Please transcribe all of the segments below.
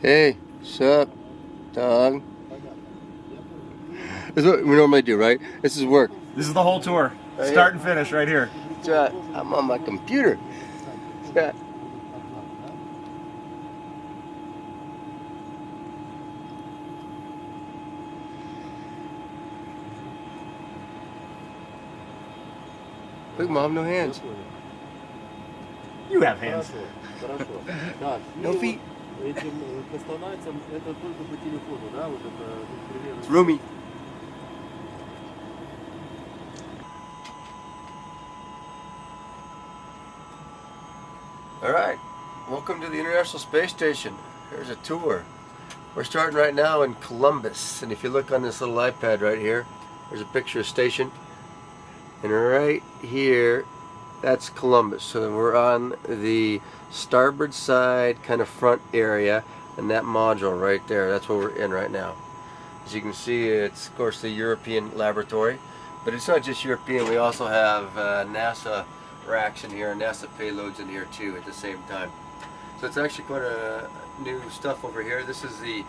Hey, sup, dog? This is what we normally do, right? This is work. This is the whole tour. Right Start and finish right here. That's right. I'm on my computer. Yeah. Look, Mom, no hands. You have hands. No feet. Этим кастонайцам это только по телефону, да? Вот это примерно. It's roomy. All right. Welcome to the International Space Station. Here's a tour. We're starting right now in Columbus, and if you look on this little iPad right here, there's a picture of station, and right here, that's Columbus. So we're on the starboard side, kind of front area, and that module right there, that's what we're in right now. As you can see, it's of course the European laboratory, but it's not just European. We also have NASA racks in here, and NASA payloads in here too at the same time. So it's actually quite a new stuff over here. This is the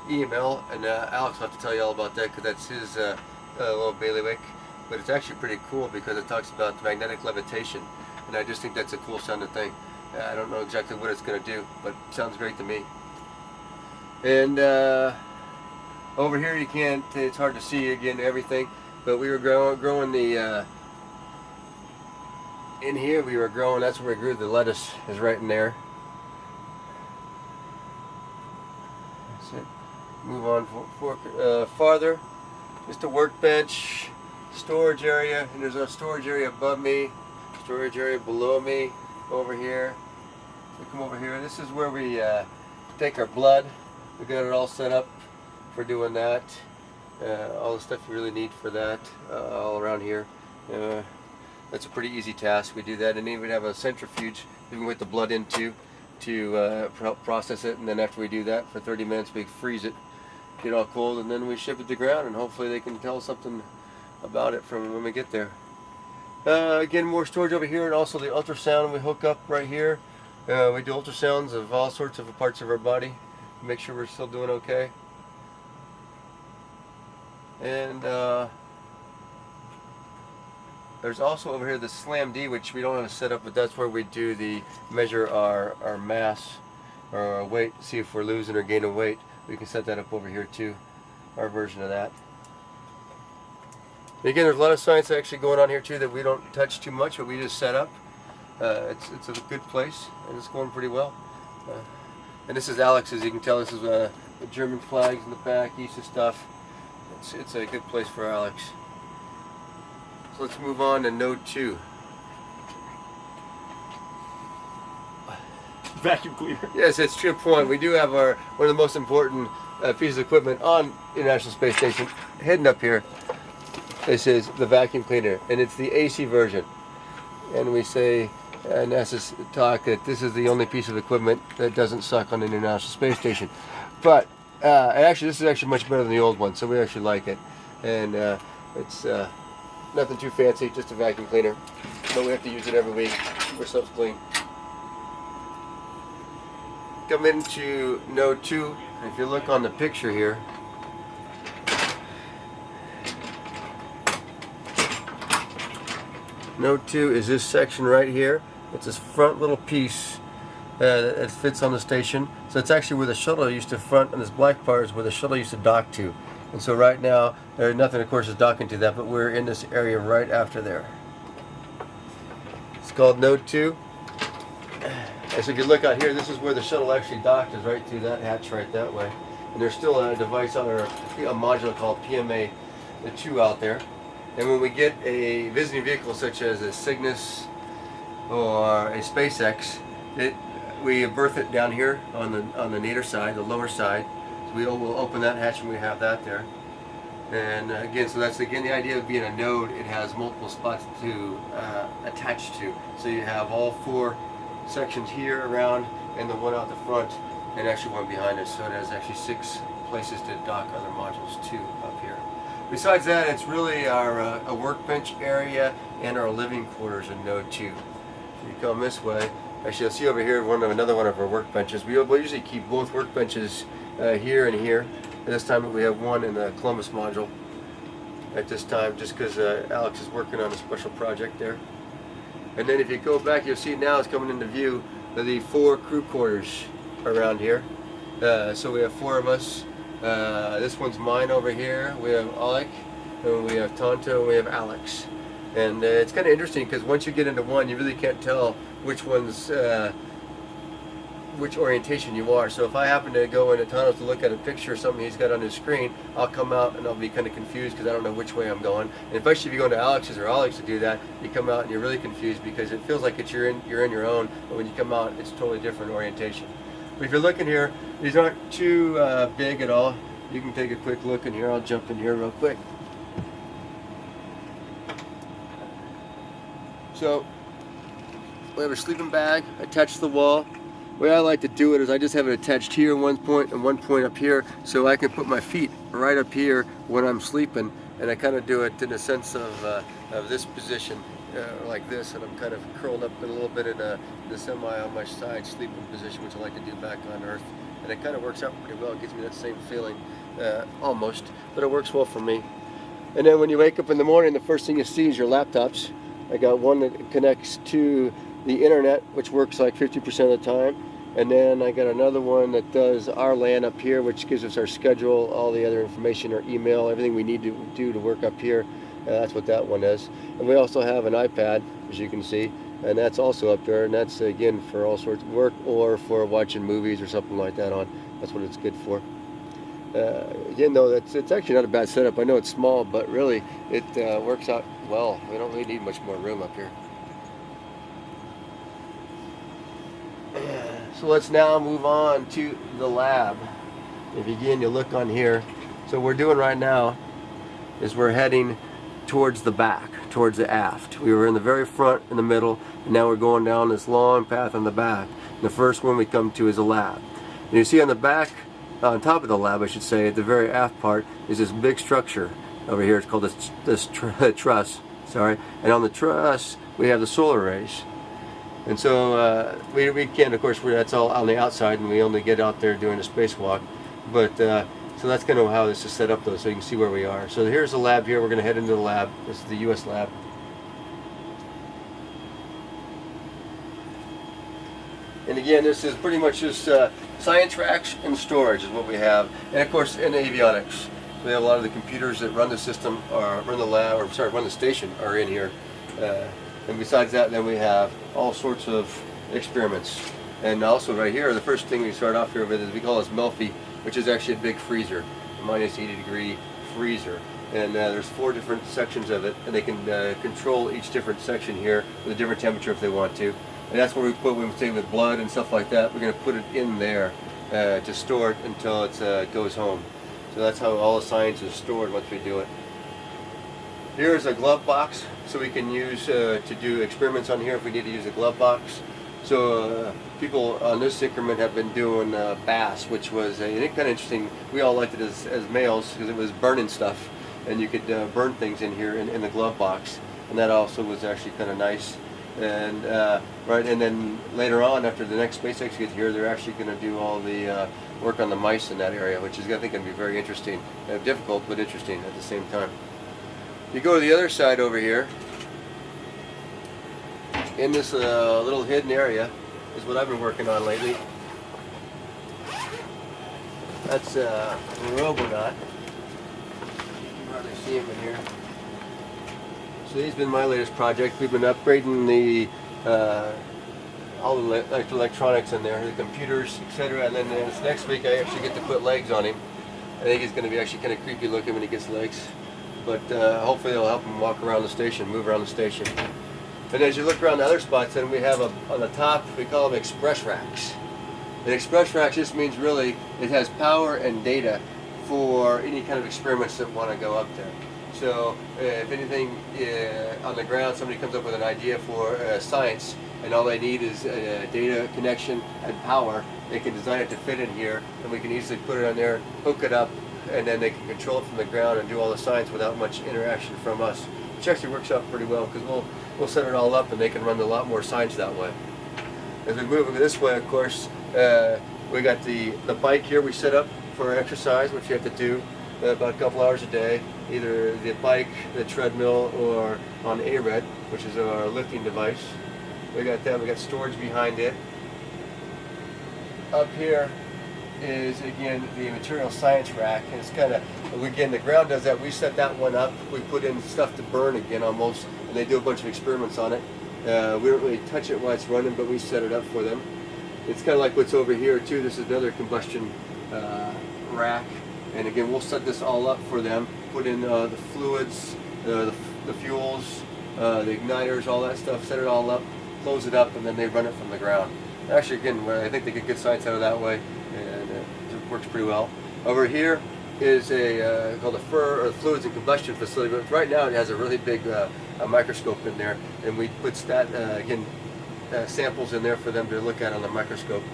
EML, and Alex will have to tell you all about that because that's his little bailiwick. But it's actually pretty cool because it talks about magnetic levitation, and I just think that's a cool sounding thing. I don't know exactly what it's going to do, but it sounds great to me. And over here you can't, it's hard to see again everything, but we were growing the, in here we were growing, that's where we grew the lettuce, is right in there. That's it. Move on farther, just a workbench, storage area, and there's a storage area above me, storage area below me, over here. We come over here, this is where we take our blood. We got it all set up for doing that. All the stuff we really need for that, all around here. That's a pretty easy task. We do that, and then we have a centrifuge we can put the blood into to help process it, and then after we do that for 30 minutes we freeze it, get it all cold, and then we ship it to ground, and hopefully they can tell us something about it from when we get there. Again, more storage over here, and also the ultrasound we hook up right here. We do ultrasounds of all sorts of parts of our body, make sure we're still doing okay. And there's also over here the Slam D, which we don't have to set up, but that's where we do the measure our mass or our weight, see if we're losing or gaining weight. We can set that up over here too, our version of that. Again, there's a lot of science actually going on here too that we don't touch too much, but we just set up. It's a good place, and it's going pretty well. And this is Alex, as you can tell. This is the German flags in the back, ISS stuff. It's a good place for Alex. So let's move on to Node 2. Vacuum cleaner. Yes, it's a true point. We do have one of the most important pieces of equipment on the International Space Station, hidden up here. This is the vacuum cleaner, and it's the AC version. And we say, NASA's talk, that this is the only piece of equipment that doesn't suck on the International Space Station. But actually, this is actually much better than the old one, so we actually like it. And it's nothing too fancy, just a vacuum cleaner. But we have to use it every week. We're self-clean. Come into Node 2. If you look on the picture here, Node 2 is this section right here. It's this front little piece that fits on the station. So it's actually where the shuttle used to front, and this black part is where the shuttle used to dock to. And so right now, there's nothing of course is docking to that, but we're in this area right after there. It's called Node 2. And so if you look out here, this is where the shuttle actually docked, is right through that hatch right that way. And there's still a device or a module called PMA-2 out there. And when we get a visiting vehicle such as a Cygnus or a SpaceX, we berth it down here on the nadir side, the lower side. So we'll open that hatch and we have that there. And again, so that's again the idea of being a node. It has multiple spots to attach to. So you have all 4 sections here around, and the one out the front, and actually one behind us. So it has actually 6 places to dock other modules too up here. Besides that, it's really our a workbench area and our living quarters in Node 2. So you come this way, Actually, you'll see over here another one of our workbenches. We'll usually keep both workbenches here and here. At this time we have one in the Columbus module at this time, just because Alex is working on a special project there. And then if you go back, you'll see now it's coming into view the 4 crew quarters around here. So we have 4 of us. This one's mine over here. We have Alec, and we have Tonto, and we have Alex. And it's kind of interesting because once you get into one, you really can't tell which one's which orientation you are. So if I happen to go into Tonto's to look at a picture or something he's got on his screen, I'll come out and I'll be kind of confused because I don't know which way I'm going. And especially if you go into Alex's or Alex to do that, you come out and you're really confused because it feels like you're in your own, but when you come out, it's totally different orientation. But if you're looking here, these aren't too big at all. You can take a quick look in here. I'll jump in here real quick. So we have a sleeping bag attached to the wall. The way I like to do it is I just have it attached here one point and one point up here, so I can put my feet right up here when I'm sleeping, and I kind of do it in a sense of this position, like this, and I'm kind of curled up a little bit in the semi on my side sleeping position, which I like to do back on Earth, and it kind of works out pretty well. It gives me that same feeling, almost, but it works well for me. And then when you wake up in the morning, the first thing you see is your laptops. I got one that connects to the internet, which works like 50% of the time, and then I got another one that does our LAN up here, which gives us our schedule, all the other information, our email, everything we need to do to work up here. That's what that one is. And we also have an iPad, as you can see, and that's also up there, and that's again for all sorts of work or for watching movies or something like that on. That's what it's good for. Again, though, it's actually not a bad setup. I know it's small, but really it works out well. We don't really need much more room up here. So let's now move on to the lab. If again you look on here, so what we're doing right now is we're heading towards the back, towards the aft. We were in the very front, in the middle, and now we're going down this long path on the back. And the first one we come to is a lab. And you see on the back, on top of the lab, I should say, at the very aft part, is this big structure over here. It's called this truss. Sorry. And on the truss, we have the solar arrays. And so we can't, of course, that's all on the outside, and we only get out there doing a spacewalk. But so that's kind of how this is set up, though, so you can see where we are. So here's the lab here. We're going to head into the lab. This is the U.S. lab. And again, this is pretty much just science racks and storage is what we have. And of course, in avionics. We have a lot of the computers that run the system, or run the lab, or sorry, run the station, are in here. And besides that, then we have all sorts of experiments. And also right here, the first thing we start off here with is we call this Melfi, which is actually a big freezer, a minus 80-degree freezer. And there's 4 different sections of it, and they can control each different section here with a different temperature if they want to. And that's where we put, when we say with blood and stuff like that, we're going to put it in there to store it until it goes home. So that's how all the science is stored once we do it. Here is a glove box, so we can use to do experiments on here if we need to use a glove box. So people on this increment have been doing bass, which was kind of interesting. We all liked it as males because it was burning stuff, and you could burn things in here in the glove box, and that also was actually kind of nice. And and then later on, after the next SpaceX gets here, they're actually going to do all the work on the mice in that area, which is I think going to be very interesting, difficult but interesting at the same time. You go to the other side over here. In this little hidden area is what I've been working on lately. That's a Robonaut. You can hardly see him in here. So he's been my latest project. We've been upgrading the all the electronics in there, the computers, etc. And then this next week I actually get to put legs on him. I think he's going to be actually kind of creepy looking when he gets legs. But hopefully it'll help him walk around the station, move around the station. And as you look around the other spots, then we have on the top, we call them express racks. And express racks just means really it has power and data for any kind of experiments that want to go up there. So if anything on the ground, somebody comes up with an idea for science, and all they need is a data connection and power, they can design it to fit in here, and we can easily put it on there, hook it up, and then they can control it from the ground and do all the science without much interaction from us, which actually works out pretty well because we'll set it all up and they can run a lot more science that way. As we move over this way, of course, we got the bike here we set up for exercise, which you have to do about a couple hours a day, either the bike, the treadmill, or on ARED, which is our lifting device. We got that. We got storage behind it. Up here is again the material science rack, and it's kind of, again, the ground does that. We set that one up. We put in stuff to burn again almost, and they do a bunch of experiments on it. We don't really touch it while it's running, but we set it up for them. It's kind of like what's over here too. This is another combustion rack, and again, we'll set this all up for them. Put in the fluids, the fuels, the igniters, all that stuff. Set it all up, close it up, and then they run it from the ground. Actually, again, I think they get good science out of that way, and it works pretty well. Over here is a called a FUR, or fluids and combustion facility, but right now it has a really big a microscope in there, and we put samples in there for them to look at on the microscope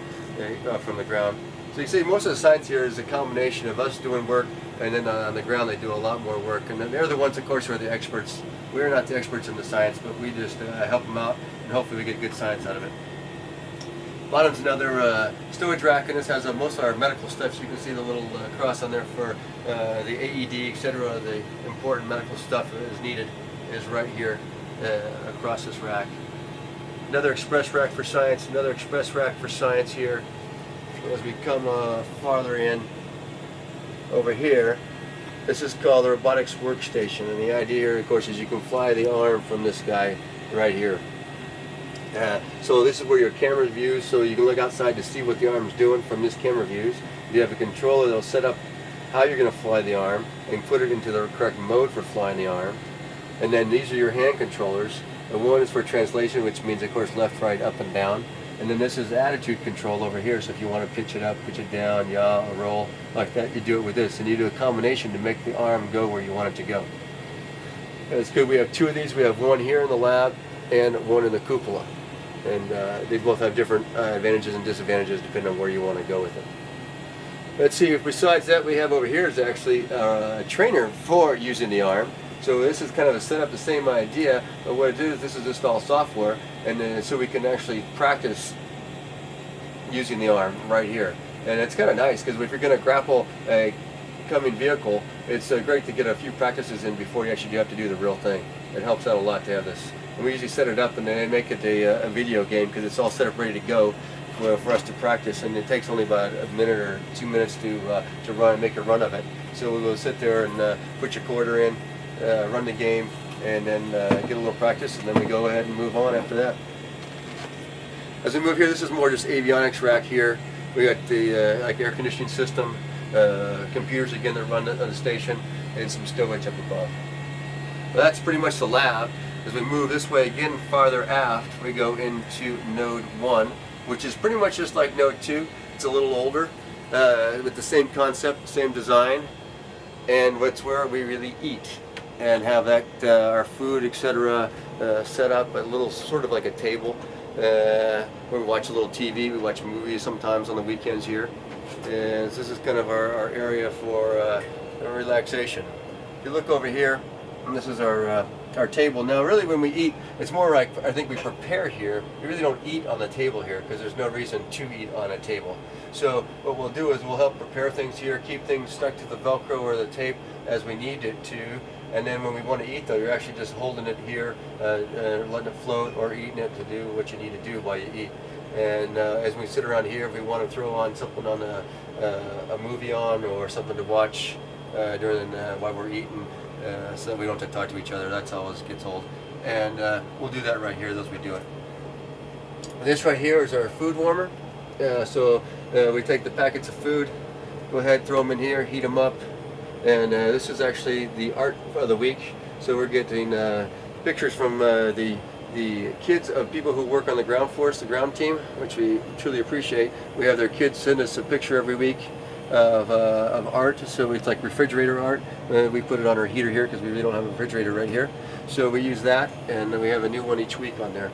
from the ground. So you see, most of the science here is a combination of us doing work, and then on the ground they do a lot more work, and then they're the ones, of course, who are the experts. We're not the experts in the science, but we just help them out, and hopefully we get good science out of it. Bottom's another storage rack, and this has most of our medical stuff. So you can see the little cross on there for the AED, etc. The important medical stuff that is needed is right here across this rack. Another express rack for science, another express rack for science here. So as we come farther in over here, this is called the robotics workstation, and the idea here, of course, is you can fly the arm from this guy right here. So this is where your camera views, so you can look outside to see what the arm's doing from this camera views. You have a controller that'll set up how you're going to fly the arm and put it into the correct mode for flying the arm. And then these are your hand controllers. And one is for translation, which means, of course, left, right, up, and down. And then this is attitude control over here, so if you want to pitch it up, pitch it down, yaw, or roll, like that, you do it with this. And you do a combination to make the arm go where you want it to go. And it's good. We have two of these. We have one here in the lab and one in the cupola. And they both have different advantages and disadvantages depending on where you want to go with it. Let's see, besides that, we have over here is actually a trainer for using the arm. So this is kind of a setup, the same idea, but what it is, this is just all software, and then so we can actually practice using the arm right here. And it's kind of nice, because if you're going to grapple a coming vehicle, it's great to get a few practices in before you actually have to do the real thing. It helps out a lot to have this. And we usually set it up and then make it a video game, because it's all set up ready to go for us to practice, and it takes only about a minute or 2 minutes to make a run of it. So we will sit there and put your quarter in, run the game, and then get a little practice, and then we go ahead and move on after that. As we move here, this is more just avionics rack here. We got the like air conditioning system, computers again that run on the station, and some stowage up above. Well, that's pretty much the lab. As we move this way again farther aft, we go into Node 1, which is pretty much just like Node 2. It's a little older, with the same concept, same design, and it's where we really eat and have that our food, etc. Set up a little sort of like a table where we watch a little TV. We watch movies sometimes on the weekends here, and this is kind of our area for relaxation. If you look over here, and this is our table. Now really when we eat, it's more like, I think we prepare here. We really don't eat on the table here because there's no reason to eat on a table. So what we'll do is we'll help prepare things here, keep things stuck to the Velcro or the tape as we need it to, and then when we want to eat though, you're actually just holding it here, letting it float, or eating it to do what you need to do while you eat. And as we sit around here, if we want to throw on something on a movie or something to watch during while we're eating, so that we don't have to talk to each other. That's how it gets old. And we'll do that right here as we do it. This right here is our food warmer. So we take the packets of food, go ahead, throw them in here, heat them up. And this is actually the art of the week. So we're getting pictures from the kids of people who work on the ground force, the ground team, which we truly appreciate. We have their kids send us a picture every week of art, so it's like refrigerator art. We put it on our heater here because we really don't have a refrigerator right here. So we use that, and then we have a new one each week on there.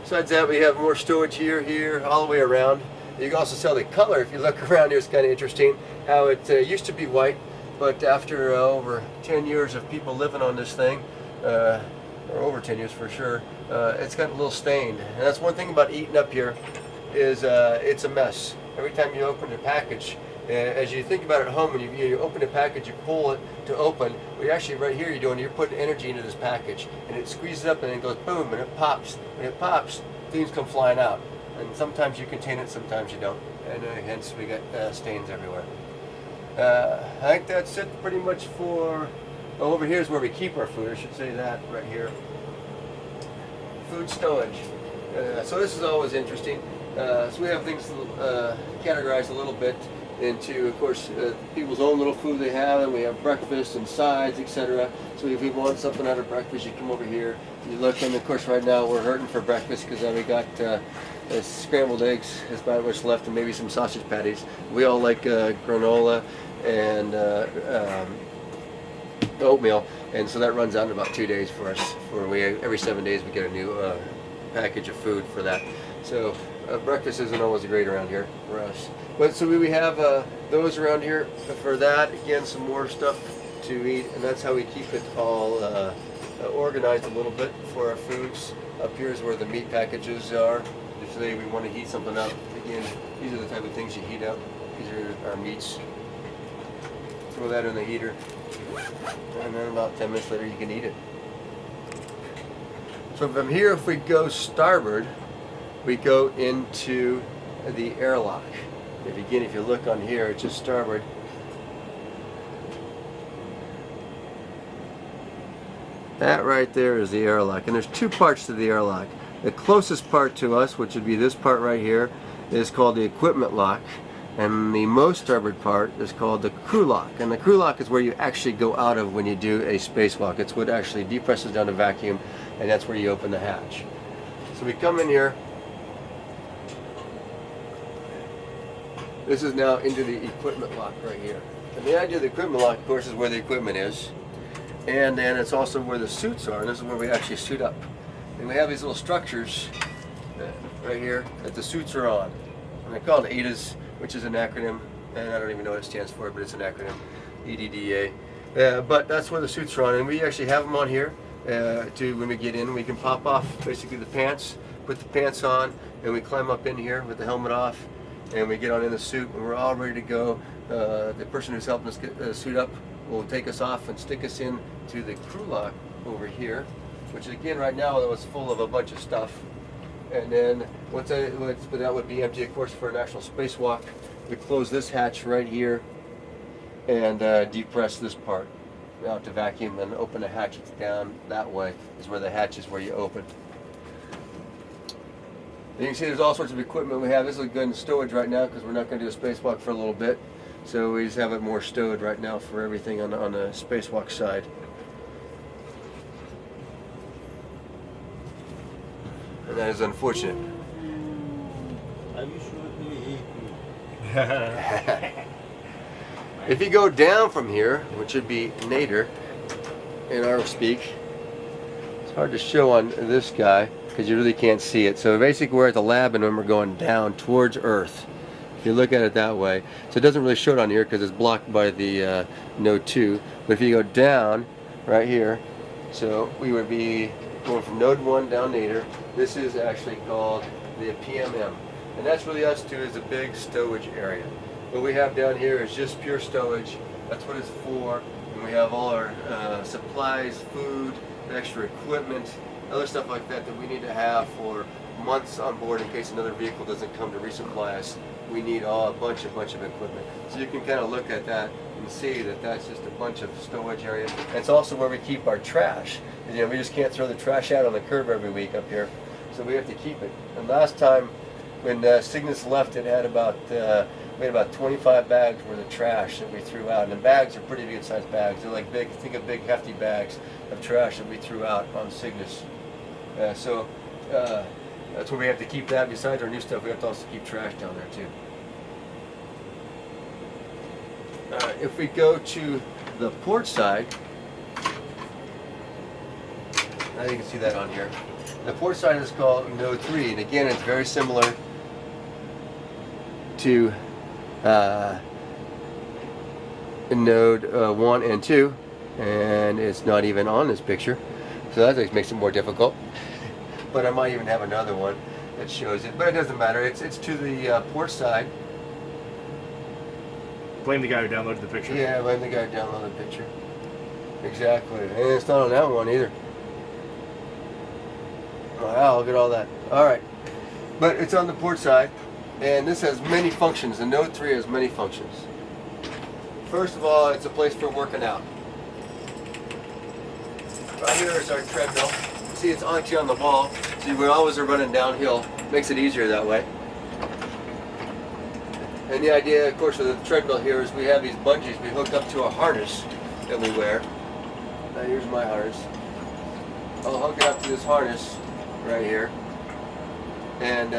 Besides that, we have more stowage here, all the way around. You can also tell the color, if you look around here, it's kind of interesting how it used to be white, but after over 10 years of people living on this thing, or over 10 years for sure. It's got a little stain, and that's one thing about eating up here is it's a mess. Every time you open a package, as you think about it at home, when you open a package, you pull it to open. Well, actually, right here, you're putting energy into this package, and it squeezes up, and it goes boom, and it pops. When it pops, things come flying out, and sometimes you contain it, sometimes you don't, and hence we got stains everywhere. I think that's it pretty much for. Oh, over here is where we keep our food. I should say that right here. Food stowage. So this is always interesting. So we have things categorized a little bit into, of course, people's own little food they have, and we have breakfast and sides, etc. So if you want something out of breakfast, you come over here, you look, and of course right now we're hurting for breakfast because we got scrambled eggs, there's not much left, and maybe some sausage patties. We all like granola and oatmeal, and so that runs out in about 2 days for us. Every 7 days we get a new package of food for that. So breakfast isn't always great around here for us. But so we have those around here for that. Again, some more stuff to eat, and that's how we keep it all organized a little bit for our foods. Up here is where the meat packages are. If today we want to heat something up, again, these are the type of things you heat up. These are our meats. Throw that in the heater, and then about 10 minutes later you can eat it. So from here, if we go starboard, we go into the airlock. If you look on here, it's just starboard. That right there is the airlock, and there's two parts to the airlock. The closest part to us, which would be this part right here, is called the equipment lock, and the most starboard part is called the crew lock. And the crew lock is where you actually go out of when you do a spacewalk. It's what actually depresses down the vacuum, and that's where you open the hatch. So we come in here. This is now into the equipment lock right here. And the idea of the equipment lock, of course, is where the equipment is. And then it's also where the suits are, and this is where we actually suit up. And we have these little structures right here that the suits are on. And they're called ADAs, which is an acronym, and I don't even know what it stands for, but it's an acronym, EDDA. But that's where the suits are on, and we actually have them on here when we get in. We can pop off basically the pants, put the pants on, and we climb up in here with the helmet off, and we get on in the suit, and we're all ready to go. The person who's helping us get the suit up will take us off and stick us in to the crew lock over here, which again right now it was full of a bunch of stuff. And then but that would be empty, of course, for an actual spacewalk. We close this hatch right here and depress this part out to vacuum, and open the hatches down that way is where the hatch is where you open. And you can see there's all sorts of equipment we have. This is good in stowage right now because we're not going to do a spacewalk for a little bit. So we just have it more stowed right now for everything on the spacewalk side. And that is unfortunate. If you go down from here, which would be nadir in our speak, it's hard to show on this guy because you really can't see it. So basically we're at the lab, and then we're going down towards Earth. If you look at it that way. So it doesn't really show it on here because it's blocked by the node 2. But if you go down right here, so we would be going from node 1 down nadir. This is actually called the PMM. And that's really us too, is a big stowage area. What we have down here is just pure stowage. That's what it's for. And we have all our supplies, food, extra equipment, other stuff like that that we need to have for months on board in case another vehicle doesn't come to resupply us. We need a bunch of equipment. So you can kind of look at that and see that that's just a bunch of stowage area. And it's also where we keep our trash. You know, we just can't throw the trash out on the curb every week up here. So we have to keep it. And last time when Cygnus left, it had we had about 25 bags worth of trash that we threw out. And the bags are pretty good sized bags. They're like big, think of big hefty bags of trash that we threw out on Cygnus. That's where we have to keep that. Besides our new stuff, we have to also keep trash down there too. If we go to the port side, now you can see that on here. The port side is called node 3, and again it's very similar to node 1 and 2, and it's not even on this picture. So that makes it more difficult. But I might even have another one that shows it. But it doesn't matter. It's to the port side. Blame the guy who downloaded the picture. Yeah, blame the guy who downloaded the picture. Exactly. And it's not on that one either. Wow, look at all that. Alright. But it's on the port side. And this has many functions. The Note 3 has many functions. First of all, it's a place for working out. Right here is our treadmill. See, it's actually on the wall. See, we always are running downhill. Makes it easier that way. And the idea, of course, with the treadmill here is we have these bungees we hook up to a harness that we wear. Now here's my harness. I'll hook it up to this harness right here. And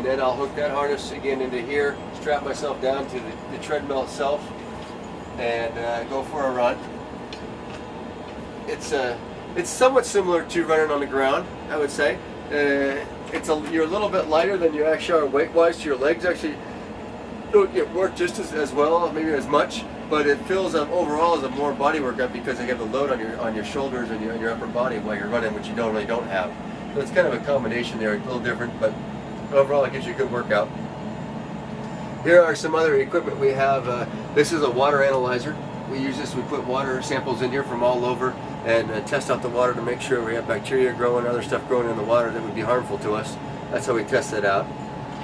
then I'll hook that harness again into here, strap myself down to the treadmill itself, and go for a run. It's somewhat similar to running on the ground, I would say. You're a little bit lighter than you actually are weight-wise, so your legs actually don't get worked just as well, maybe as much, but it feels overall as a more body workout because you have the load on your shoulders and your upper body while you're running, which you really don't have. So it's kind of a combination there, a little different, but overall it gives you a good workout. Here are some other equipment we have. This is a water analyzer. We use this, we put water samples in here from all over and test out the water to make sure we have bacteria growing, other stuff growing in the water that would be harmful to us. That's how we test it out.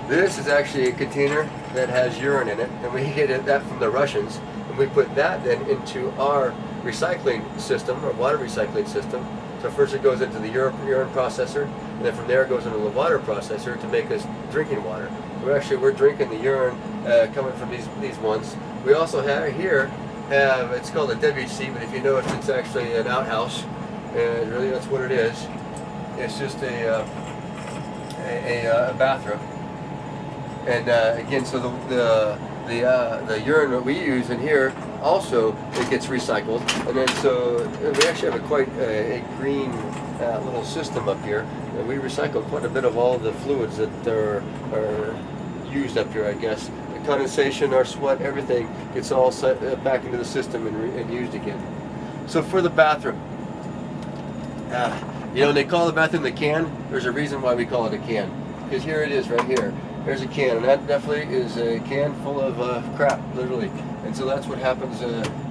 This is actually a container that has urine in it, and we get that from the Russians, and we put that then into our recycling system, our water recycling system. So first it goes into the urine processor, and then from there it goes into the water processor to make us drinking water. We're drinking the urine coming from these ones. We also have here, it's called a WC, but if you notice it's actually an outhouse, and really that's what it is. It's just a bathroom. And again, so the urine that we use in here also it gets recycled, and then so we actually have quite a green little system up here, and we recycle quite a bit of all the fluids that are used up here, I guess. The condensation, our sweat, everything gets all set back into the system and used again. So for the bathroom, you know, they call the bathroom the can. There's a reason why we call it a can, because here it is right here. There's a can, and that definitely is a can full of crap, literally. And so that's what happens.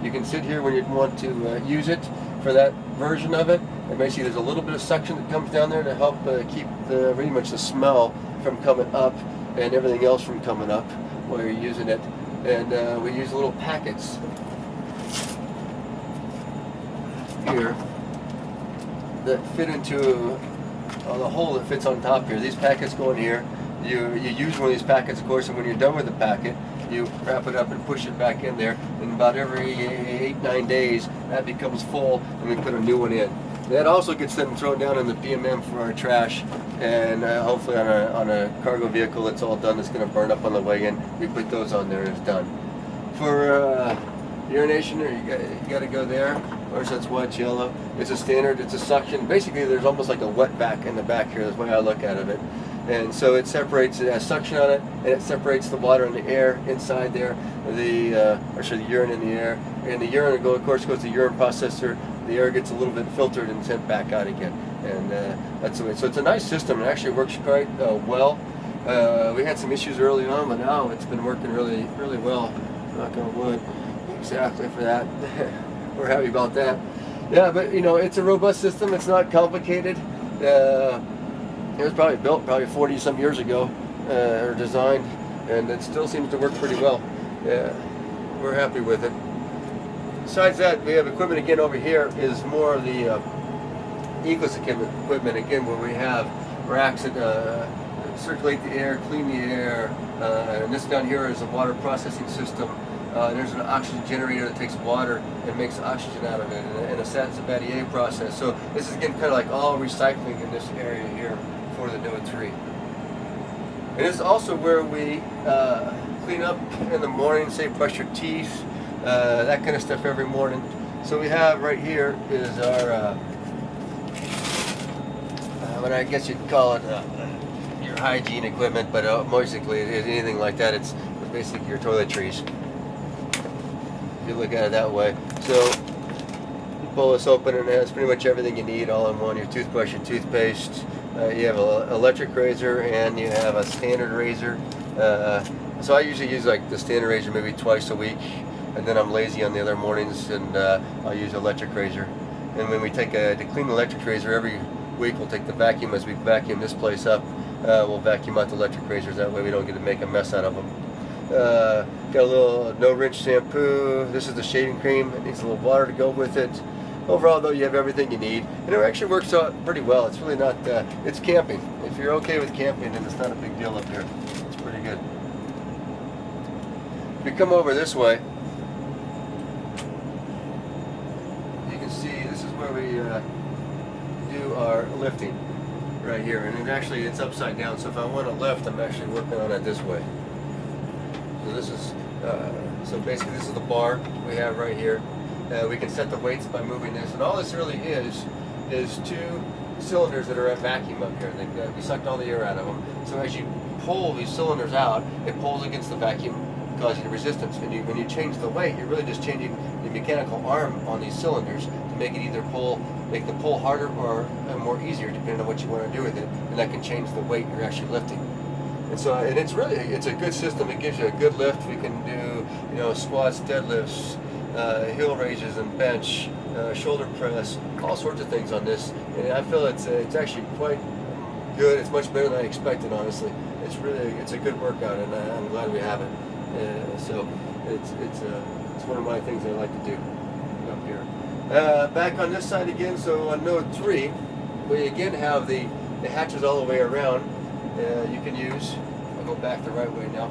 You can sit here when you want to use it for that version of it. And basically there's a little bit of suction that comes down there to help keep pretty much the smell from coming up and everything else from coming up while you're using it. And we use little packets here that fit into the hole that fits on top here. These packets go in here. You use one of these packets, of course, and when you're done with the packet, you wrap it up and push it back in there. And about every 8-9 days, that becomes full, and we put a new one in. That also gets then thrown down in the PMM for our trash, and hopefully on a cargo vehicle that's all done, that's going to burn up on the way in. We put those on there and it's done. For urination, you got to go there. Of course, that's why it's yellow. It's a standard. It's a suction. Basically, there's almost like a wet back in the back here. That's the way I look at it. And so it separates. It has suction on it, and it separates the water and the air inside there. The urine in the air, and the urine, of course, goes to the urine processor. The air gets a little bit filtered and sent back out again, and that's the way. So it's a nice system. It actually works quite well. We had some issues early on, but now it's been working really, really well. Knock on wood. Exactly for that. We're happy about that. Yeah, but you know, it's a robust system. It's not complicated. It was probably built 40 some years ago, or designed, and it still seems to work pretty well. Yeah, we're happy with it. Besides that, we have equipment again over here is more of the Ecos equipment again, where we have racks that circulate the air, clean the air, and this down here is a water processing system. There's an oxygen generator that takes water and makes oxygen out of it, and a Sabatier process. So this is again kind of like all recycling in this area here for the Note 3. And this is also where we clean up in the morning, say brush your teeth, that kind of stuff every morning. So we have right here is our, what I guess you'd call it your hygiene equipment, but basically anything like that, it's basically your toiletries. If you look at it that way. So you pull this open and it has pretty much everything you need all in one. Your toothbrush, your toothpaste, you have an electric razor, and you have a standard razor. So I usually use like the standard razor maybe twice a week, and then I'm lazy on the other mornings and I'll use electric razor. And when we take to clean the electric razor every week, we'll take the vacuum as we vacuum this place up. We'll vacuum out the electric razors, that way we don't get to make a mess out of them. Got a little no rinse shampoo. This is the shaving cream. It needs a little water to go with it. Overall though, you have everything you need, and it actually works out pretty well. It's really not, it's camping. If you're okay with camping, then it's not a big deal up here. It's pretty good. If you come over this way, you can see this is where we do our lifting right here, and it's upside down, so if I want to lift, I'm actually working on it this way. So this is so basically this is the bar we have right here. We can set the weights by moving this, and all this really is two cylinders that are at vacuum up here. We sucked all the air out of them, so as you pull these cylinders out, it pulls against the vacuum, causing resistance. When you change the weight, you're really just changing the mechanical arm on these cylinders to make it either make the pull harder or more easier, depending on what you want to do with it, and that can change the weight you're actually lifting. And so, and it's a good system. It gives you a good lift. We can do, squats, deadlifts, heel raises and bench, shoulder press, all sorts of things on this. And I feel it's actually quite good. It's much better than I expected, honestly. It's a good workout, and I'm glad we have it. So it's one of my things I like to do up here. Back on this side again. So on node 3, we again have the hatches all the way around. You can use. I'll go back the right way now.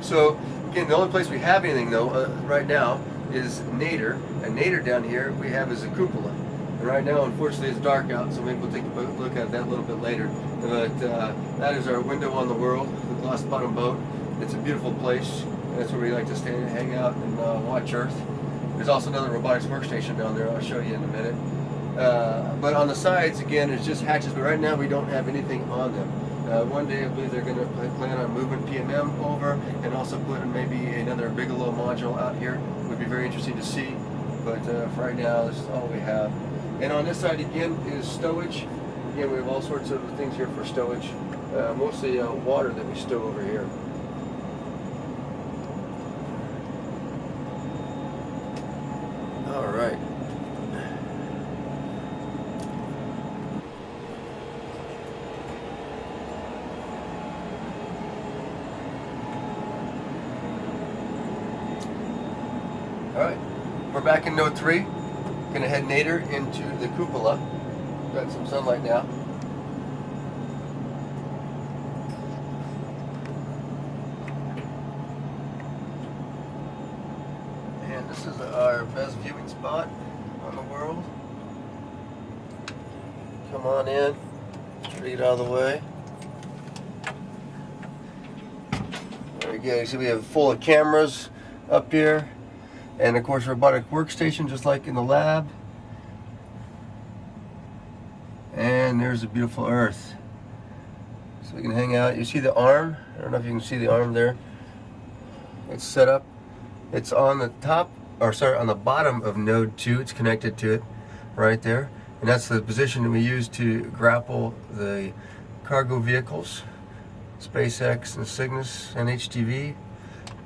So again, the only place we have anything though right now is nadir, and nadir down here we have is a cupola. And right now, unfortunately, it's dark out, so maybe we'll take a look at that a little bit later. But that is our window on the world, the Gloss Bottom Boat. It's a beautiful place. That's where we like to stay and hang out and watch Earth. There's also another robotics workstation down there. I'll show you in a minute. But on the sides, again, it's just hatches, but right now we don't have anything on them. One day I believe they're going to plan on moving PMM over and also putting maybe another Bigelow module out here. It would be very interesting to see, but for right now, this is all we have. And on this side again is stowage. Again, we have all sorts of things here for stowage, mostly water that we stow over here. All right. Alright, we're back in node 3. Going to head nadir into the cupola. Got some sunlight now. And this is our best viewing spot on the world. Come on in, straight out of the way. There we go. So we have full of cameras up here. And of course, robotic workstation, just like in the lab. And there's a beautiful Earth. So we can hang out. You see the arm? I don't know if you can see the arm there. It's set up. It's on the top, or sorry, on the bottom of node 2. It's connected to it right there. And that's the position that we use to grapple the cargo vehicles, SpaceX and Cygnus and HTV.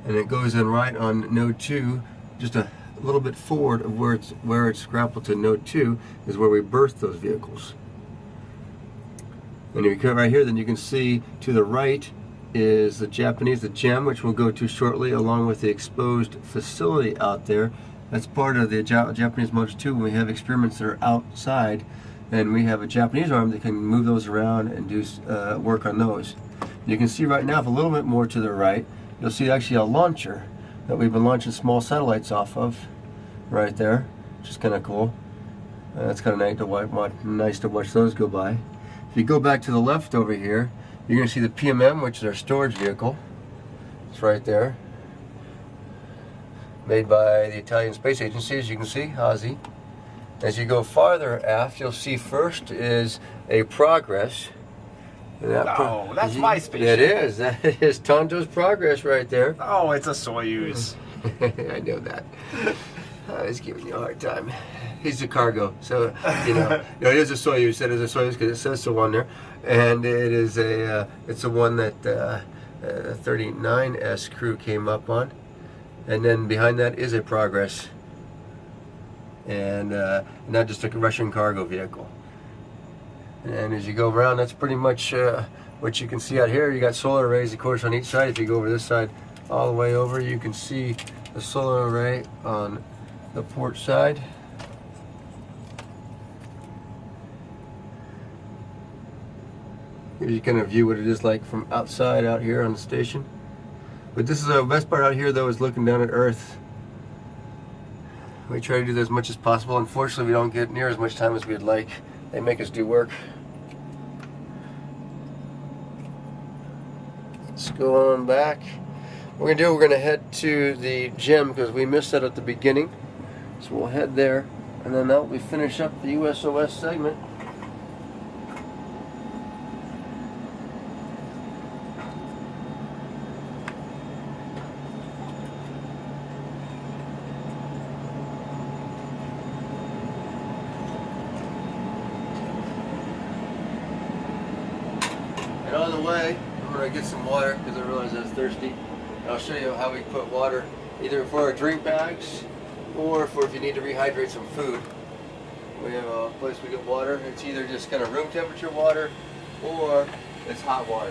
And it goes in right on node 2. Just a little bit forward of where it's grappled to node 2 is where we berth those vehicles. And if you come right here, then you can see to the right is the GEM, which we'll go to shortly, along with the exposed facility out there. That's part of the Japanese Motor 2 when we have experiments that are outside, and we have a Japanese arm that can move those around and do work on those. You can see right now, if a little bit more to the right, you'll see actually a launcher that we've been launching small satellites off of right there, which is kind of cool. That's kind of nice to watch those go by. If you go back to the left over here, you're going to see the PMM, which is our storage vehicle. It's right there, made by the Italian Space Agency, as you can see, Hazy. As you go farther aft, you'll see first is a Progress, And that No, that's my spaceship. It is. That is Tonto's Progress right there. Oh, it's a Soyuz. I know that. He's giving you a hard time. He's the cargo, so you know. No, it is a Soyuz. It is a Soyuz because it says so on there, and it is a. It's the one that 39S crew came up on, and then behind that is a Progress, and not just a Russian cargo vehicle. And as you go around, that's pretty much what you can see out here. You got solar arrays, of course, on each side. If you go over this side, all the way over, you can see the solar array on the port side. Here you kind of view what it is like from outside out here on the station. But this is the best part out here, though, is looking down at Earth. We try to do that as much as possible. Unfortunately, we don't get near as much time as we'd like. They make us do work. Let's go on back. What we're going to head to the gym because we missed that at the beginning. So we'll head there, and then we finish up the USOS segment. And on the way, I'm going to get some water because I realize I was thirsty. And I'll show you how we put water either for our drink bags or for if you need to rehydrate some food. We have a place we get water. It's either just kind of room temperature water or it's hot water.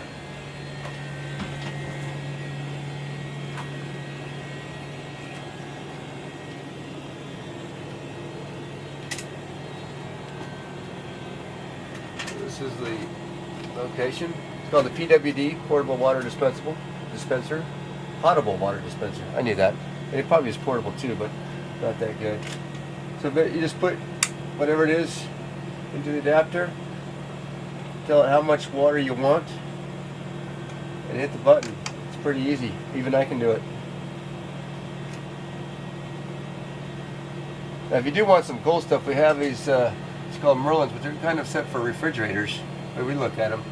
This is the location. It's called the PWD, Portable Water Dispenser. Potable water dispenser. I knew that. And it probably is portable too, but not that good. So you just put whatever it is into the adapter, tell it how much water you want, and hit the button. It's pretty easy. Even I can do it. Now if you do want some cool stuff, we have these, it's called Merlins, but they're kind of set for refrigerators. But we look at them.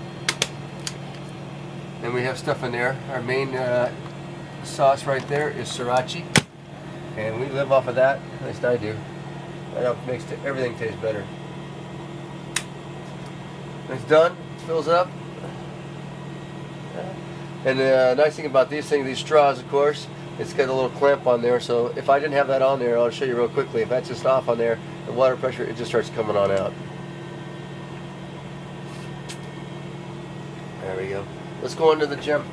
And we have stuff in there. Our main sauce right there is sriracha. And we live off of that, at least I do. That makes everything taste better. When it's done, it fills up. And the nice thing about these things, these straws, of course, it's got a little clamp on there. So if I didn't have that on there, I'll show you real quickly. If that's just off on there, the water pressure, it just starts coming on out. There we go. Let's go into the gym.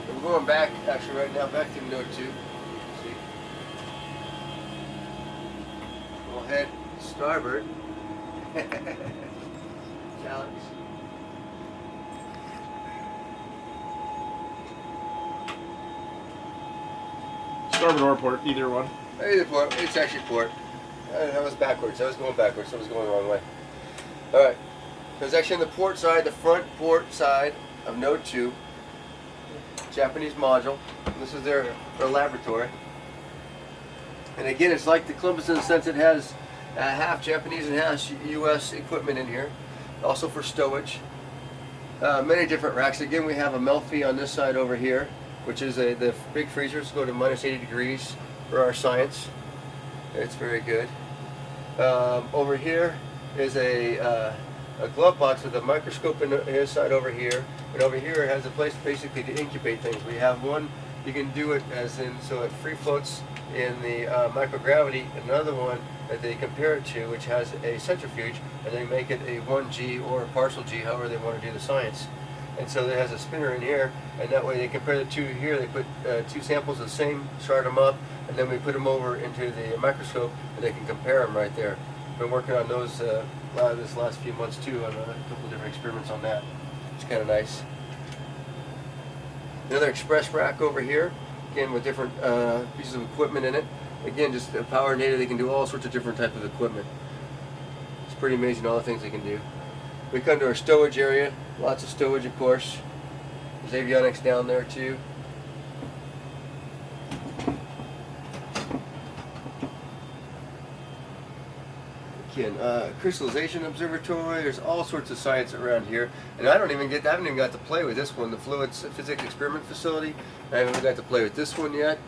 We're going back, actually right now, back to Note 2. See? We'll head starboard. Challenge. Starboard or port, either one. Either port. It's actually port. I was backwards. I was going backwards. I was going the wrong way. Alright. So it's actually on the port side, the front port side of Note 2. Japanese module. This is their laboratory. And again, it's like the Columbus in the sense it has half Japanese and half US equipment in here. Also for stowage. Many different racks. Again, we have a Melfi on this side over here, which is the big freezers go to minus 80 degrees for our science. It's very good. Over here is a glove box with a microscope in his side over here, and over here it has a place basically to incubate things. We have one, you can do it as in, so it free floats in the microgravity, another one that they compare it to, which has a centrifuge, and they make it a 1G or a partial G, however they want to do the science. And so it has a spinner in here, and that way they compare the two here. They put two samples of the same, start them up, and then we put them over into the microscope, and they can compare them right there. Been working on those this last few months too, on a couple of different experiments on that. It's kind of nice. Another express rack over here, again with different pieces of equipment in it. Again, just power native, they can do all sorts of different types of equipment. It's pretty amazing all the things they can do. We come to our stowage area, lots of stowage of course. There's avionics down there too. Again, crystallization observatory. There's all sorts of science around here, and I haven't even got to play with this one, the fluids physics experiment facility. I haven't even got to play with this one yet.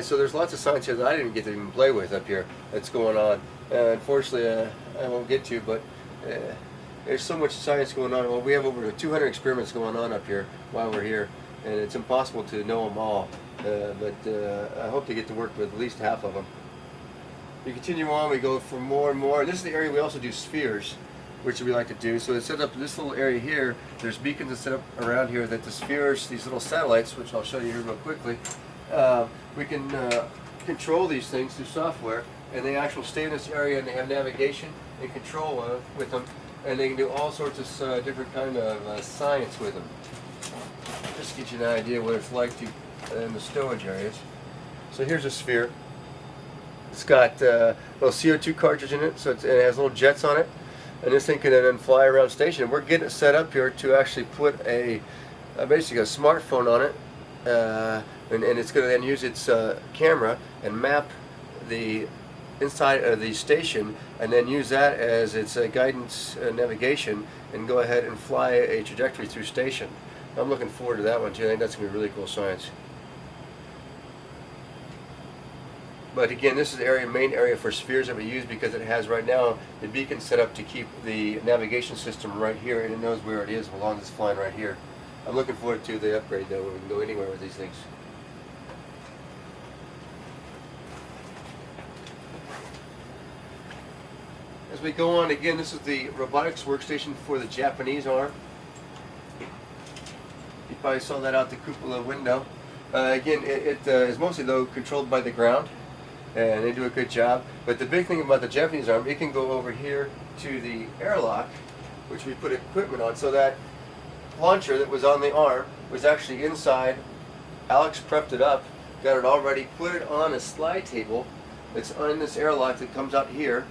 So there's lots of science here that I didn't get to even play with up here that's going on. Unfortunately, I won't get to, but there's so much science going on. Well, we have over 200 experiments going on up here while we're here, and it's impossible to know them all. But I hope to get to work with at least half of them. We continue on, we go for more and more. This is the area we also do spheres, which we like to do. So it's set up in this little area here. There's beacons that set up around here that the spheres, these little satellites, which I'll show you here real quickly, we can control these things through software, and they actually stay in this area, and they have navigation and control with them, and they can do all sorts of different kind of science with them. Just to get you an idea what it's like in the stowage areas. So here's a sphere. It's got a little CO2 cartridge in it, so it has little jets on it, and this thing can then fly around station. And we're getting it set up here to actually put basically a smartphone on it, and it's going to then use its camera and map the inside of the station, and then use that as its guidance navigation, and go ahead and fly a trajectory through station. I'm looking forward to that one too. I think that's going to be really cool science. But again, this is the main area for spheres that we use, because it has right now the beacon set up to keep the navigation system right here, and it knows where it is as long as it's flying right here. I'm looking forward to the upgrade though, where we can go anywhere with these things. As we go on, again, this is the robotics workstation for the Japanese arm. You probably saw that out the cupola window. Again, it is mostly though controlled by the ground, and they do a good job. But the big thing about the Japanese arm, it can go over here to the airlock, which we put equipment on, so that launcher that was on the arm was actually inside. Alex prepped it up, got it all ready, put it on a slide table that's on this airlock that comes out here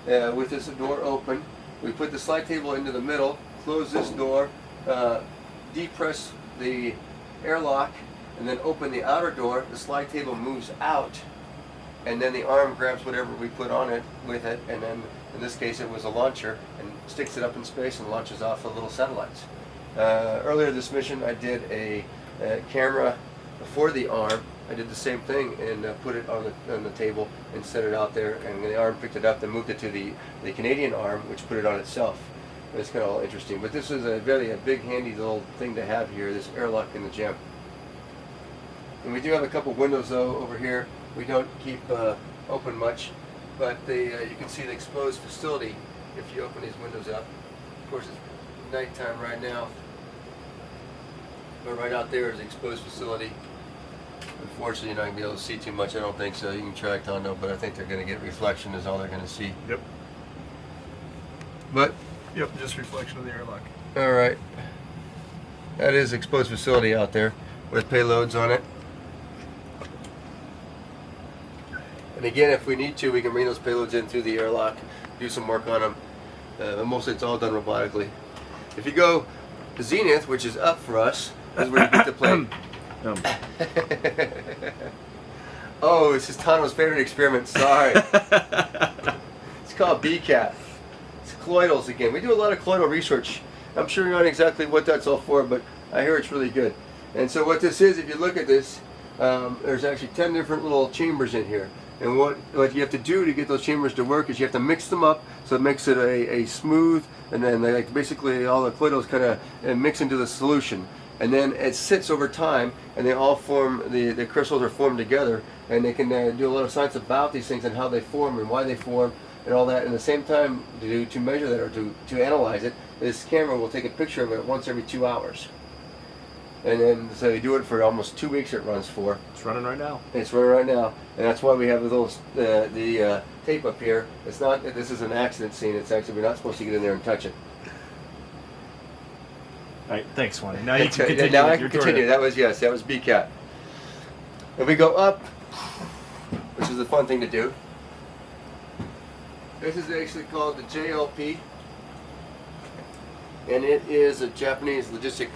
with this door open. We put the slide table into the middle, close this door, depress the airlock, and then open the outer door. The slide table moves out, and then the arm grabs whatever we put on it with it, and then in this case it was a launcher, and sticks it up in space and launches off the little satellites. Earlier this mission I did a camera for the arm. I did the same thing and put it on the table and set it out there, and the arm picked it up and moved it to the Canadian arm, which put it on itself. It's kind of all interesting, but this is a big handy little thing to have here, this airlock in the gym. And we do have a couple windows though over here. We don't keep open much, but you can see the exposed facility if you open these windows up. Of course it's nighttime right now, but right out there is the exposed facility. Unfortunately, you're not going to be able to see too much, I don't think so. You can track Tondo, but I think they're going to get reflection is all they're going to see. Yep. But Yep, just reflection of the airlock. all right, that is exposed facility out there with payloads on it. And again, if we need to, we can bring those payloads in through the airlock, do some work on them. But mostly it's all done robotically. If you go to Zenith, which is up for us, is where you get to play. Oh, this is Tano's favorite experiment. Sorry. It's called BCAT. It's colloidals again. We do a lot of colloidal research. I'm sure you're not exactly what that's all for, but I hear it's really good. And so what this is, if you look at this, there's actually 10 different little chambers in here. And what you have to do to get those chambers to work is you have to mix them up so it makes it a smooth, and then basically all the colloidals kind of mix into the solution. And then it sits over time, and they all form, the crystals are formed together, and they can do a lot of science about these things and how they form and why they form and all that. And at the same time, to measure that or to analyze it, this camera will take a picture of it once every 2 hours. And then, so you do it for almost 2 weeks it runs for. It's running right now. It's running right now. And that's why we have the little the tape up here. It's not, this is an accident scene. It's actually, we're not supposed to get in there and touch it. All right, thanks, Wayne. Now you can continue. Now I can continue. That was BCAT. If we go up, which is a fun thing to do, this is actually called the JLP, and it is a Japanese logistic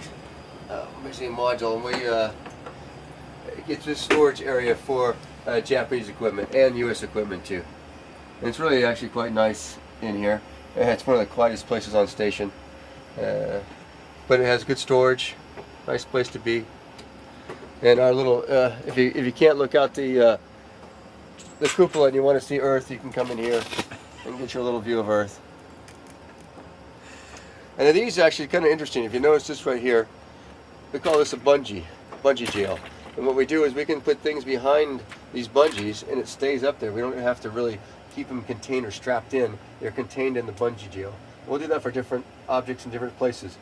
basically module, and we it's a storage area for Japanese equipment and U.S. equipment too. And it's really actually quite nice in here. It's one of the quietest places on station, but it has good storage, nice place to be. And our little, if you can't look out the cupola and you want to see Earth, you can come in here and get your little view of Earth. And these are actually kind of interesting. If you notice this right here, we call this a bungee jail. And what we do is we can put things behind these bungees and it stays up there. We don't have to really keep them contained or strapped in. They're contained in the bungee jail. We'll do that for different objects in different places.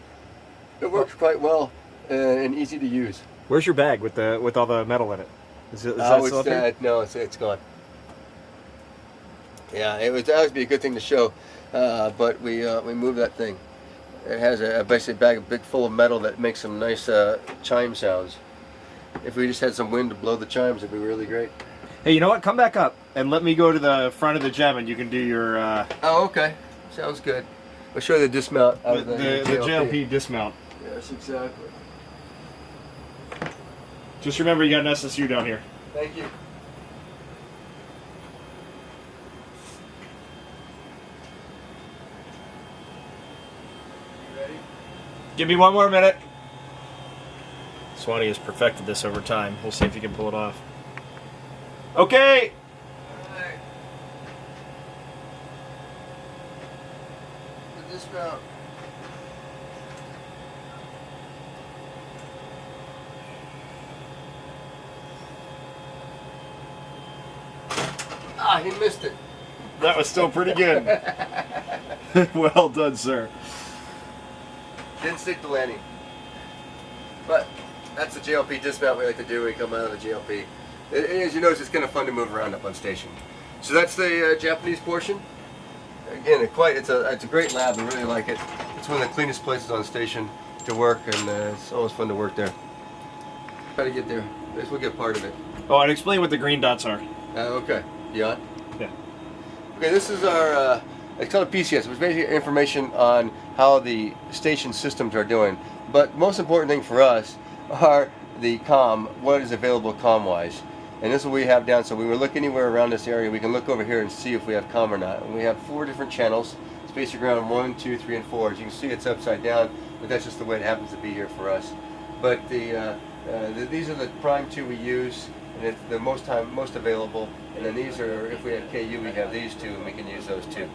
It works quite well and easy to use. Where's your bag with all the metal in it? Is that still up there? No, it's gone. Yeah, that would be a good thing to show, but we moved that thing. It has basically a bag big full of metal that makes some nice chime sounds. If we just had some wind to blow the chimes, it'd be really great. Hey, you know what? Come back up and let me go to the front of the gem, and you can do your. Oh, okay. Sounds good. We'll show you the dismount out of the JLP dismount. Yes, exactly. Just remember, you got an SSU down here. Thank you. Ready? Give me one more minute. Swanee has perfected this over time. We'll see if you can pull it off. Okay. All right. The dismount. Ah, he missed it. That was still pretty good. Well done, sir. Didn't stick the landing. But that's the JLP dismount we like to do when we come out of the JLP. As you notice, it's kind of fun to move around up on station. So that's the Japanese portion. Again, it's a great lab. I really like it. It's one of the cleanest places on station to work, and it's always fun to work there. Try to get there. This will get part of it. Oh, and explain what the green dots are. Okay. You on? Yeah. Okay, this is our, it's called a PCS, which is basically information on how the station systems are doing. But most important thing for us are the comm, what is available comm-wise. And this is what we have down, so when we look anywhere around this area, we can look over here and see if we have comm or not. And we have 4 different channels, space ground 1, 2, 3, and 4. As you can see, it's upside down, but that's just the way it happens to be here for us. But these are the prime 2 we use, and it's the most available. And then these are, if we have KU, we have these 2, and we can use those 2.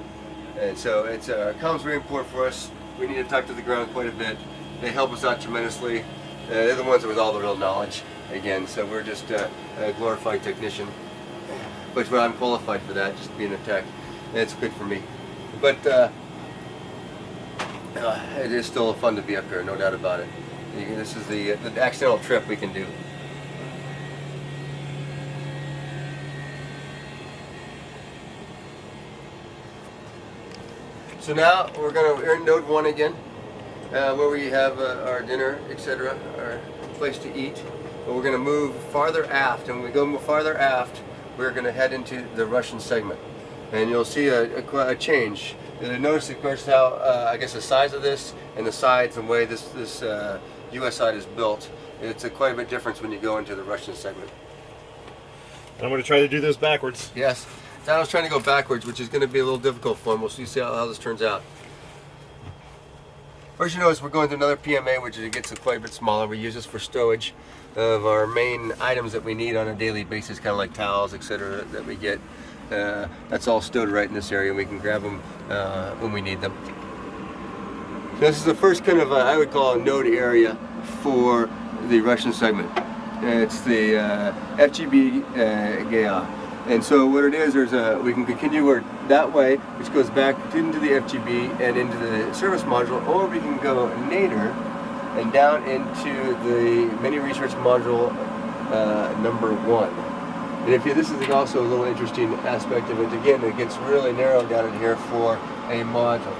And so it's comm's very important for us. We need to talk to the ground quite a bit. They help us out tremendously. They're the ones with all the real knowledge. Again, so we're just a glorified technician, which I'm qualified for that, just being a tech. And it's good for me. But it is still fun to be up here, no doubt about it. This is the accidental trip we can do. So now we're in node 1 again, where we have our dinner, etc., our place to eat. But we're going to move farther aft, and when we go farther aft, we're going to head into the Russian segment. And you'll see a change. You'll notice, of course, how I guess the size of this and the sides and the way this U.S. side is built. It's quite a bit difference when you go into the Russian segment. I'm going to try to do this backwards. Yes. I was trying to go backwards, which is going to be a little difficult for him. We'll see how this turns out. First, you notice we're going to another PMA, which gets quite a bit smaller. We use this for stowage of our main items that we need on a daily basis, kind of like towels, etc., that we get. That's all stowed right in this area. We can grab them when we need them. So this is the first kind of, I would call a node area for the Russian segment. It's the FGB GA. And so what it is, we can continue that way, which goes back into the FGB and into the service module, or we can go nadir and down into the mini research module number 1. And this is also a little interesting aspect of it. Again, it gets really narrowed down in here for a module.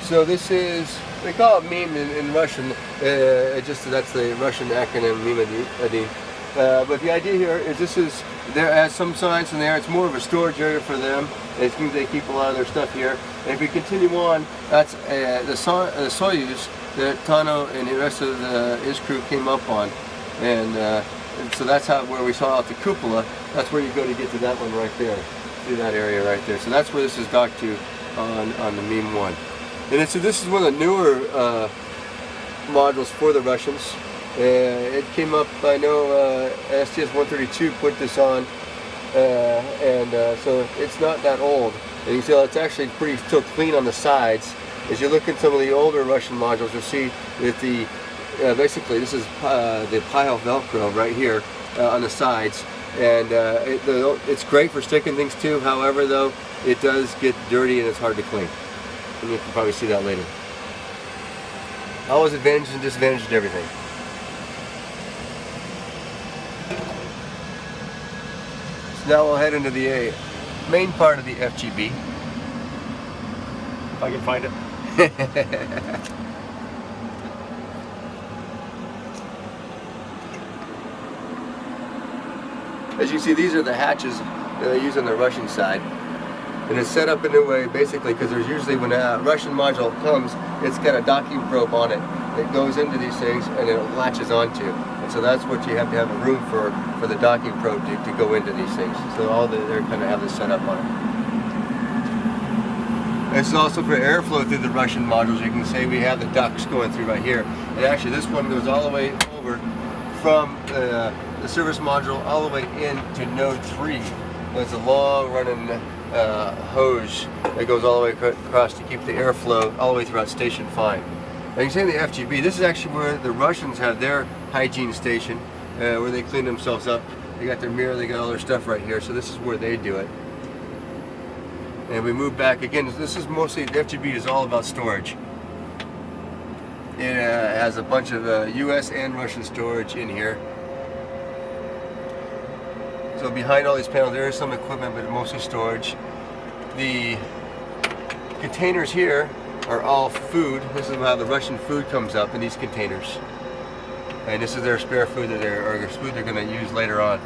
So this is, they call it meme in Russian, that's the Russian acronym meme. But the idea here is this is, there has some science in there. It's more of a storage area for them. It means they keep a lot of their stuff here. And if we continue on, that's the Soyuz that Tano and the rest of his crew came up on. And so that's where we saw out the cupola. That's where you go to get to that one right there. See that area right there. So that's where this is docked to on the Meme 1. And so this is one of the newer modules for the Russians. It came up, I know STS-132 put this on, so it's not that old. And you can see it's actually pretty still clean on the sides. As you look at some of the older Russian modules, you'll see that the basically this is the pile Velcro right here on the sides, and it's great for sticking things to. However, though, it does get dirty and it's hard to clean. And you can probably see that later. Always advantages and disadvantages to everything. So now we'll head into the main part of the FGB. If I can find it. As you can see, these are the hatches that they use on the Russian side. And it's set up in a way, basically, because there's usually, when a Russian module comes, it's got a docking probe on it that goes into these things and it latches onto. And so that's what you have to have a room for the docking probe to go into these things. So they're kind of have this set up on it. It's also for airflow through the Russian modules. You can say we have the ducts going through right here. And actually this one goes all the way over from the service module all the way into node 3. It's a long running hose that goes all the way across to keep the airflow all the way throughout Station 5. Now you can see in the FGB, this is actually where the Russians have their hygiene station, where they clean themselves up. They got their mirror, they got all their stuff right here, so this is where they do it. And we move back again. This is mostly, the FGB is all about storage. It has a bunch of US and Russian storage in here. So behind all these panels there is some equipment, but mostly storage. The containers here are all food. This is how the Russian food comes up in these containers. And this is their spare food that their food they're going to use later on.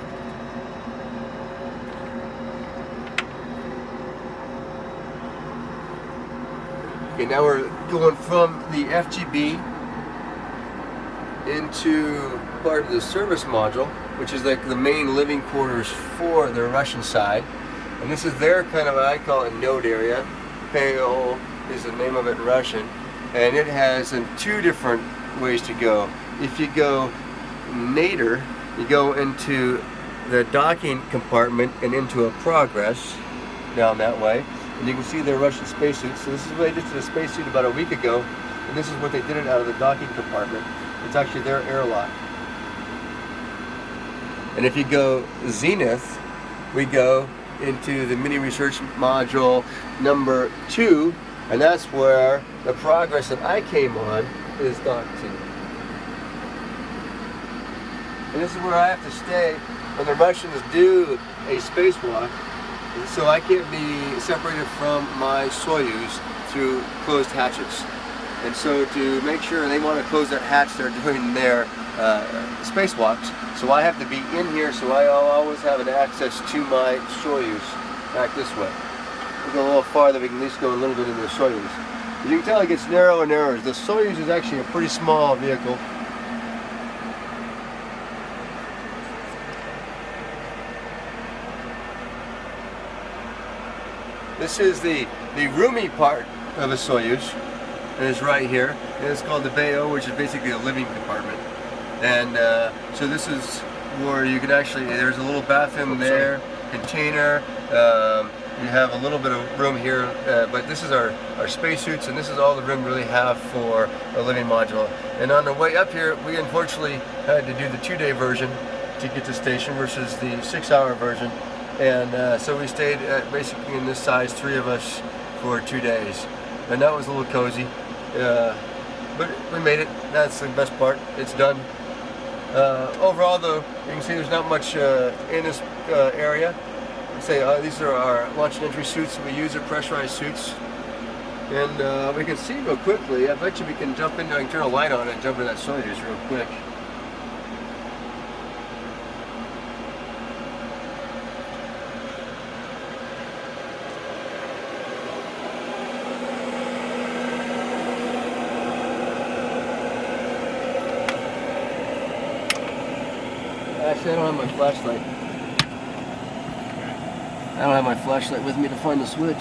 Okay, now we're going from the FGB into part of the service module, which is like the main living quarters for the Russian side. And this is their kind of, I call it, node area. Pale is the name of it in Russian. And it has two different ways to go. If you go nadir, you go into the docking compartment and into a progress down that way. And you can see their Russian spacesuits. So this is what they did to the spacesuit about a week ago. And this is what they did it out of the docking compartment. It's actually their airlock. And if you go zenith, we go into the mini research module number 2, and that's where the progress that I came on is docked to. And this is where I have to stay when the Russians do a spacewalk, so I can't be separated from my Soyuz through closed hatches. And so to make sure they want to close that hatch, they're doing their spacewalks. So I have to be in here, so I'll always have an access to my Soyuz back this way. We go a little farther, we can at least go a little bit into the Soyuz. As you can tell, it gets narrower and narrower. The Soyuz is actually a pretty small vehicle. This is the roomy part of a Soyuz. And it's right here, and it's called the BO, which is basically a living compartment. And so this is where you can actually, there's a little bathroom there, container, you have a little bit of room here, but this is our spacesuits, and this is all the room we really have for a living module. And on the way up here, we unfortunately had to do the 2-day version to get to station versus the 6-hour version. And so we stayed basically in this size, 3 of us, for 2 days. And that was a little cozy. But we made it. That's the best part. It's done. Overall, though, you can see there's not much in this area. These are our launch and entry suits we use. Are pressurized suits. And we can see real quickly. I bet you we can jump into, I can turn a light on and jump into that Soyuz real quick. Actually, I don't have my flashlight. I don't have my flashlight with me to find the switch.